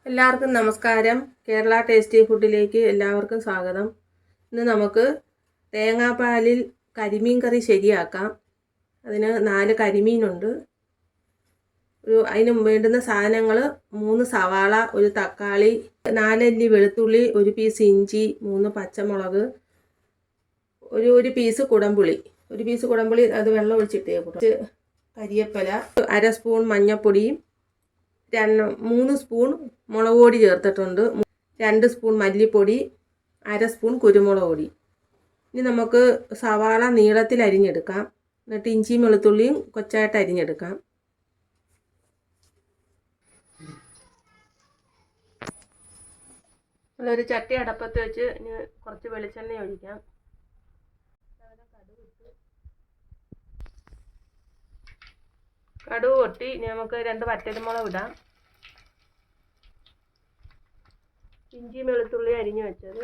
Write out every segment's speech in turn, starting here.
എല്ലാവർക്കും നമസ്കാരം. കേരള ടേസ്റ്റി ഫുഡിലേക്ക് എല്ലാവർക്കും സ്വാഗതം. ഇന്ന് നമുക്ക് തേങ്ങാപ്പാലിൽ കരിമീൻ കറി ശരിയാക്കാം. അതിന് 4 കരിമീനുണ്ട്. അതിന് വേണ്ടുന്ന സാധനങ്ങൾ 3 സവാള, 1 തക്കാളി, 4 അല്ലി വെളുത്തുള്ളി, 1 പീസ് ഇഞ്ചി, 3 പച്ചമുളക്, ഒരു പീസ് കുടംപുളി. അത് വെള്ളം ഒഴിച്ചിട്ടേ. കുറച്ച് കരിയേപ്പില, 1/2 സ്പൂൺ മഞ്ഞൾപ്പൊടിയും 3 സ്പൂൺ മുളക് പൊടി ചേർത്തിട്ടുണ്ട്. 2 സ്പൂൺ മല്ലിപ്പൊടി, 1/2 സ്പൂൺ കുരുമുളക് പൊടി. ഇനി നമുക്ക് സവാള നീളത്തിൽ അരിഞ്ഞെടുക്കാം. എന്നിട്ട് ഇഞ്ചിയും വെളുത്തുള്ളിയും കൊച്ചായിട്ട് അരിഞ്ഞെടുക്കാം. ഒരു ചട്ടി അടപ്പത്ത് വെച്ച് ഇനി കുറച്ച് വെളിച്ചെണ്ണ ഒഴിക്കാം. കടുക് പൊട്ടി ഇനി നമുക്ക് 2 വറ്റൽമുളക് ഇടാം. ഇഞ്ചി വെളുത്തുള്ളി അരിഞ്ഞു വെച്ചത്.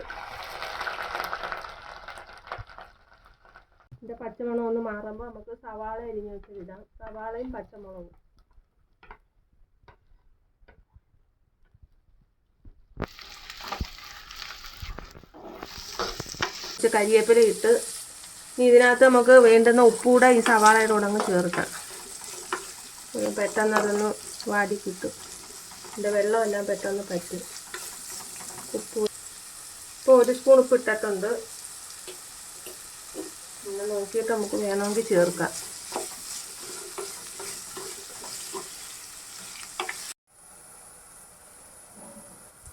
ഇതിൻ്റെ പച്ചമണം ഒന്ന് മാറുമ്പോൾ നമുക്ക് സവാള അരിഞ്ഞു വെച്ചത് ഇടാം. സവാളയും പച്ചമുളകും. കരിവേപ്പില ഇട്ട് ഇനി ഇതിനകത്ത് നമുക്ക് വേണ്ടുന്ന ഉപ്പൂടെ ഈ സവാളയുടെ കൂടെ അങ്ങ് ചേർക്കാം. പെട്ടെന്ന് അതൊന്ന് വാടി കിട്ടും. ഇതിൻ്റെ വെള്ളമെല്ലാം പെട്ടെന്ന് പറ്റും. ഉപ്പ് ഇപ്പോൾ 1 സ്പൂൺ ഉപ്പ് ഇട്ടിട്ടുണ്ട്. പിന്നെ നോക്കിയിട്ട് നമുക്ക് വേണമെങ്കിൽ ചേർക്കാം.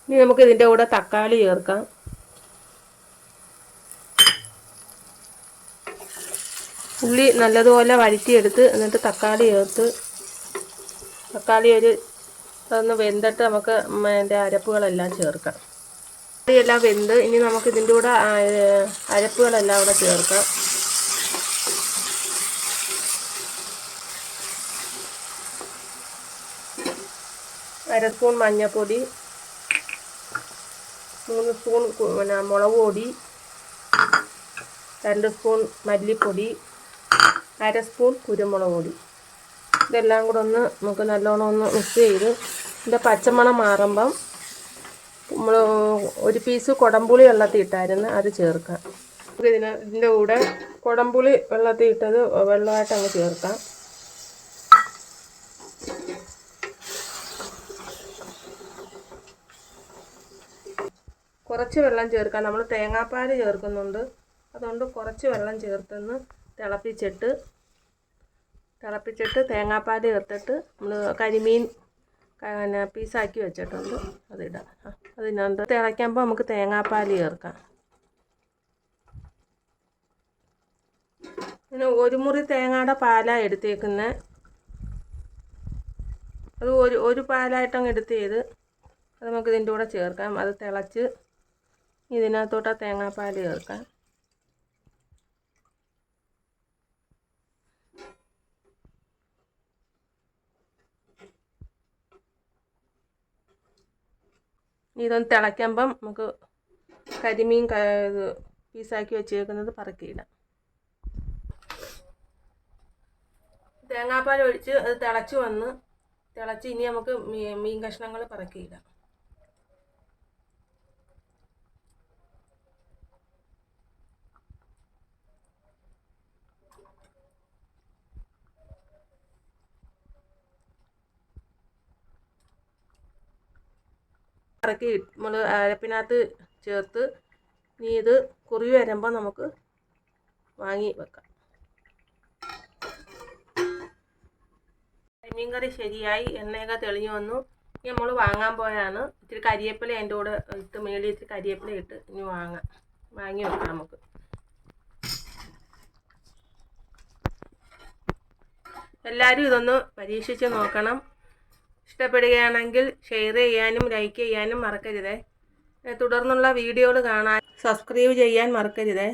ഇനി നമുക്ക് ഇതിൻ്റെ കൂടെ തക്കാളി ചേർക്കാം. ഉള്ളി നല്ലതുപോലെ വഴറ്റിയെടുത്ത് എന്നിട്ട് തക്കാളി ചേർത്ത് അതൊന്ന് വെന്തിട്ട് നമുക്ക് അതിൻ്റെ അരപ്പുകളെല്ലാം ചേർക്കാം. എല്ലാം വെന്ത് ഇനി നമുക്ക് ഇതിൻ്റെ കൂടെ അരപ്പുകളെല്ലാം കൂടെ ചേർക്കാം. അര സ്പൂൺ മഞ്ഞൾപ്പൊടി, 3 സ്പൂൺ മുളക് പൊടി, 2 സ്പൂൺ മല്ലിപ്പൊടി, 1/2 സ്പൂൺ കുരുമുളക് പൊടി. ഇതെല്ലാം കൂടെ ഒന്ന് നമുക്ക് നല്ലോണം ഒന്ന് മിക്സ് ചെയ്ത് ഇതിൻ്റെ പച്ചമണം മാറുമ്പം നമ്മൾ 1 പീസ് കുടംപുളി വെള്ളത്തിൽ ഇട്ടായിരുന്നു, അത് ചേർക്കാം. ഇതിൻ്റെ കൂടെ കുടംപുളി വെള്ളത്തിൽ ഇട്ടത് വെള്ളമായിട്ട് അങ്ങ് ചേർക്കാം. കുറച്ച് വെള്ളം ചേർക്കാം. നമ്മൾ തേങ്ങാപ്പാൽ ചേർക്കുന്നുണ്ട്, അതുകൊണ്ട് കുറച്ച് വെള്ളം ചേർത്തൊന്ന് തിളപ്പിച്ചിട്ട് തേങ്ങാപ്പാൽ ചേർത്തിട്ട് നമ്മൾ കരിമീൻ പീസാക്കി വെച്ചിട്ടുണ്ട്, അതിടാം. അതിനകത്ത് തിളയ്ക്കുമ്പോൾ നമുക്ക് തേങ്ങാപ്പാൽ ചേർക്കാം. പിന്നെ 1 മുറി തേങ്ങയുടെ പാലാണ് എടുത്തേക്കുന്നത്. അത് ഒരു പാലായിട്ടങ്ങ് എടുത്ത് ചെയ്ത് അത് നമുക്ക് ഇതിൻ്റെ കൂടെ ചേർക്കാം. അത് തിളച്ച് ഇതിനകത്തോട്ട് തേങ്ങാപ്പാൽ ചേർക്കാം. ഇതൊന്ന് തിളയ്ക്കുമ്പം നമുക്ക് കരിമീൻ പീസാക്കി വെച്ചേക്കുന്നത് പറക്കിയിടാം. തേങ്ങാപ്പാൽ ഒഴിച്ച് അത് തിളച്ച് ഇനി നമുക്ക് മീൻ കഷ്ണങ്ങൾ പറക്കിയിടാം. പറക്കി നമ്മൾ അരപ്പിനകത്ത് ചേർത്ത് ഇനി ഇത് കുറി വരുമ്പോൾ നമുക്ക് വാങ്ങി വെക്കാം. കരിമീൻ കറി ശരിയായി, എണ്ണയൊക്കെ തെളിഞ്ഞു വന്നു. ഇനി നമ്മൾ വാങ്ങാൻ പോയാണ്. ഇത്തിരി കരിവേപ്പില അതിൻ്റെ കൂടെ ഇട്ട് മേളിൽ ഇത്തിരി കരിവേപ്പില ഇട്ട് ഇനി വാങ്ങി വെക്കാം. നമുക്ക് എല്ലാവരും ഇതൊന്ന് പരീക്ഷിച്ച് നോക്കണം. ഇഷ്ടപ്പെടുകയാണെങ്കിൽ ഷെയർ ചെയ്യാനും ലൈക്ക് ചെയ്യാനും മറക്കരുതേ. തുടർന്നുള്ള വീഡിയോകൾ കാണാൻ സബ്സ്ക്രൈബ് ചെയ്യാൻ മറക്കരുതേ.